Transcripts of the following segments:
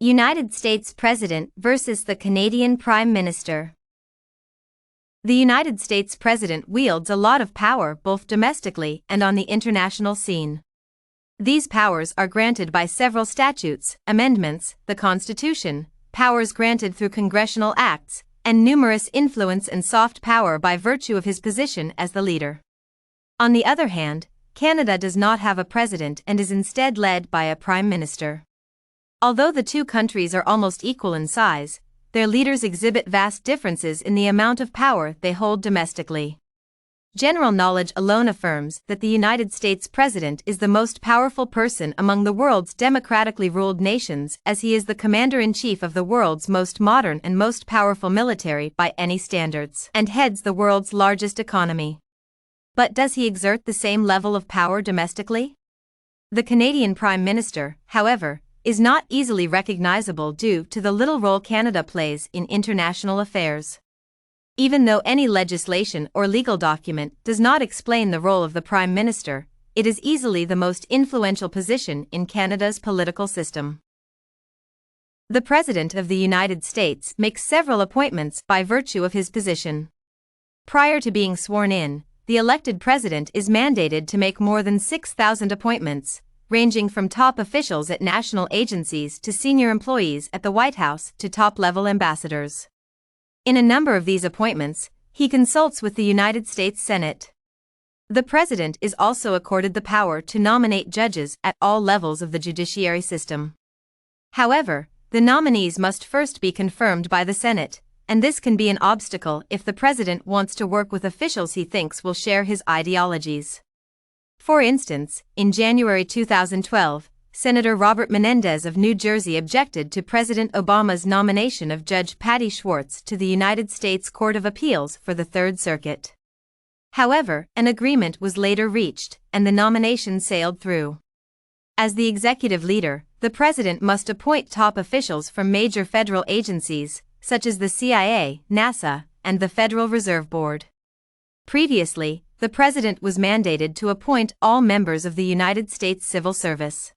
United States President versus the Canadian Prime Minister. The United States President wields a lot of power both domestically and on the international scene. These powers are granted by several statutes, amendments, the Constitution, powers granted through congressional acts, and numerous influence and soft power by virtue of his position as the leader. On the other hand, Canada does not have a president and is instead led by a prime minister. Although the two countries are almost equal in size, their leaders exhibit vast differences in the amount of power they hold domestically. General knowledge alone affirms that the United States President is the most powerful person among the world's democratically ruled nations, as he is the commander-in-chief of the world's most modern and most powerful military by any standards, and heads the world's largest economy. But does he exert the same level of power domestically? The Canadian Prime Minister, however, is not easily recognizable due to the little role Canada plays in international affairs. Even though any legislation or legal document does not explain the role of the Prime Minister, it is easily the most influential position in Canada's political system. The President of the United States makes several appointments by virtue of his position. Prior to being sworn in, the elected President is mandated to make more than 6,000 appointments, ranging from top officials at national agencies to senior employees at the White House to top-level ambassadors. In a number of these appointments, he consults with the United States Senate. The President is also accorded the power to nominate judges at all levels of the judiciary system. However, the nominees must first be confirmed by the Senate, and this can be an obstacle if the President wants to work with officials he thinks will share his ideologies. For instance, in January 2012, Senator Robert Menendez of New Jersey objected to President Obama's nomination of Judge Patty Schwartz to the United States Court of Appeals for the Third Circuit. However, an agreement was later reached, and the nomination sailed through. As the executive leader, the President must appoint top officials from major federal agencies, such as the CIA, NASA, and the Federal Reserve Board. Previously, the President was mandated to appoint all members of the United States Civil Service.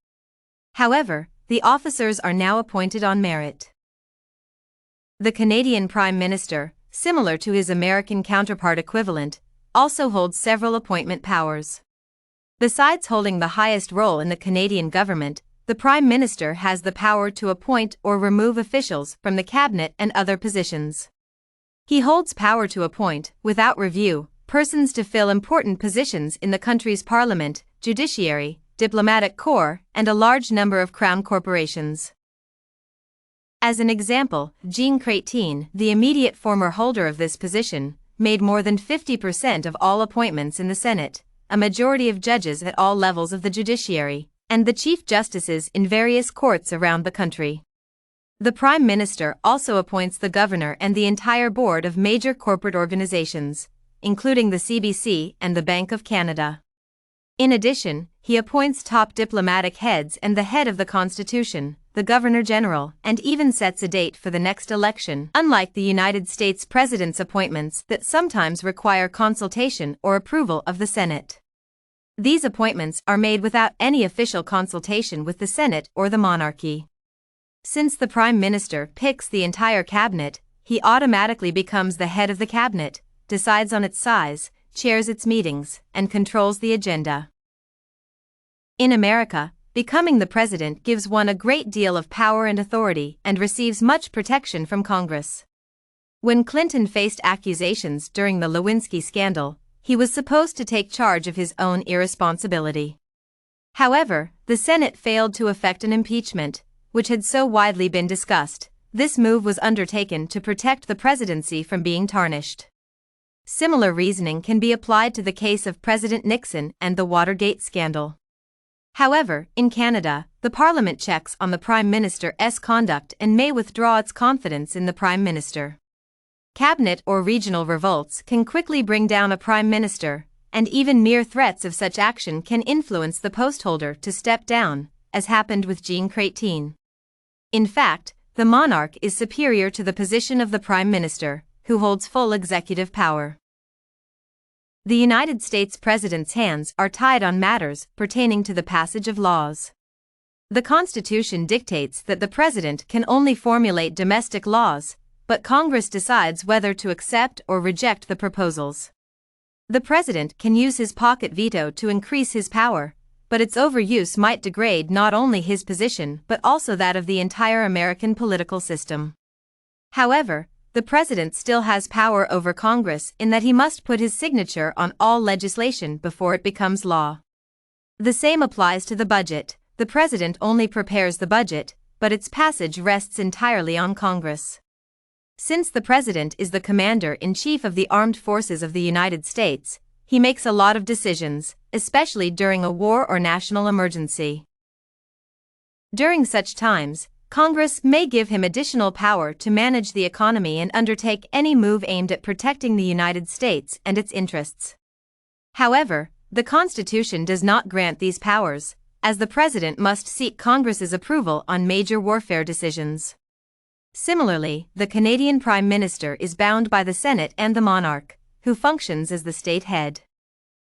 However, the officers are now appointed on merit. The Canadian Prime Minister, similar to his American counterpart equivalent, also holds several appointment powers. Besides holding the highest role in the Canadian government, the Prime Minister has the power to appoint or remove officials from the cabinet and other positions. He holds power to appoint, without review, persons to fill important positions in the country's parliament, judiciary, diplomatic corps, and a large number of crown corporations. As an example, Jean Chrétien, the immediate former holder of this position, made more than 50% of all appointments in the Senate, a majority of judges at all levels of the judiciary, and the chief justices in various courts around the country. The Prime Minister also appoints the governor and the entire board of major corporate organizations, including the CBC and the Bank of Canada. In addition, he appoints top diplomatic heads and the head of the Constitution, the Governor-General, and even sets a date for the next election, unlike the United States President's appointments that sometimes require consultation or approval of the Senate. These appointments are made without any official consultation with the Senate or the monarchy. Since the Prime Minister picks the entire cabinet, he automatically becomes the head of the cabinet, decides on its size, chairs its meetings, and controls the agenda. In America, becoming the president gives one a great deal of power and authority and receives much protection from Congress. When Clinton faced accusations during the Lewinsky scandal, he was supposed to take charge of his own irresponsibility. However, the Senate failed to effect an impeachment, which had so widely been discussed. This move was undertaken to protect the presidency from being tarnished. Similar reasoning can be applied to the case of President Nixon and the Watergate scandal. However, in Canada, the Parliament checks on the Prime Minister's conduct and may withdraw its confidence in the Prime Minister. Cabinet or regional revolts can quickly bring down a Prime Minister, and even mere threats of such action can influence the postholder to step down, as happened with Jean Chrétien. In fact, the monarch is superior to the position of the Prime Minister, who holds full executive power. The United States President's hands are tied on matters pertaining to the passage of laws. The Constitution dictates that the President can only formulate domestic laws, but Congress decides whether to accept or reject the proposals. The President can use his pocket veto to increase his power, but its overuse might degrade not only his position but also that of the entire American political system. However, the President still has power over Congress in that he must put his signature on all legislation before it becomes law. The same applies to the budget. The President only prepares the budget, but its passage rests entirely on Congress. Since the President is the Commander-in-Chief of the Armed Forces of the United States, he makes a lot of decisions, especially during a war or national emergency. During such times, Congress may give him additional power to manage the economy and undertake any move aimed at protecting the United States and its interests. However, the Constitution does not grant these powers, as the President must seek Congress's approval on major warfare decisions. Similarly, the Canadian Prime Minister is bound by the Senate and the monarch, who functions as the state head.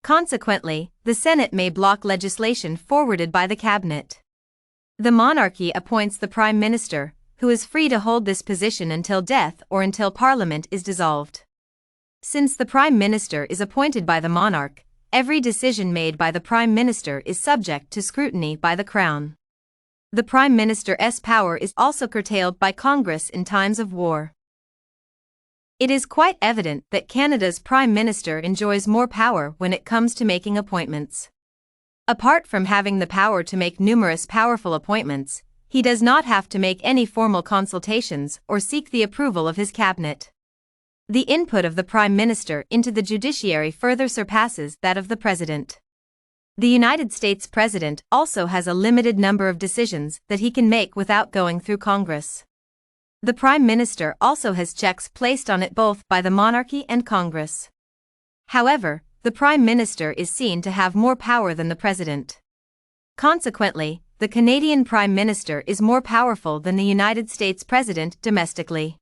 Consequently, the Senate may block legislation forwarded by the Cabinet. The monarchy appoints the Prime Minister, who is free to hold this position until death or until Parliament is dissolved. Since the Prime Minister is appointed by the monarch, every decision made by the Prime Minister is subject to scrutiny by the Crown. The Prime Minister's power is also curtailed by Congress in times of war. It is quite evident that Canada's Prime Minister enjoys more power when it comes to making appointments. Apart from having the power to make numerous powerful appointments, he does not have to make any formal consultations or seek the approval of his cabinet. The input of the Prime Minister into the judiciary further surpasses that of the President. The United States President also has a limited number of decisions that he can make without going through Congress. The Prime Minister also has checks placed on it both by the monarchy and Congress. However, the Prime Minister is seen to have more power than the President. Consequently, the Canadian Prime Minister is more powerful than the United States President domestically.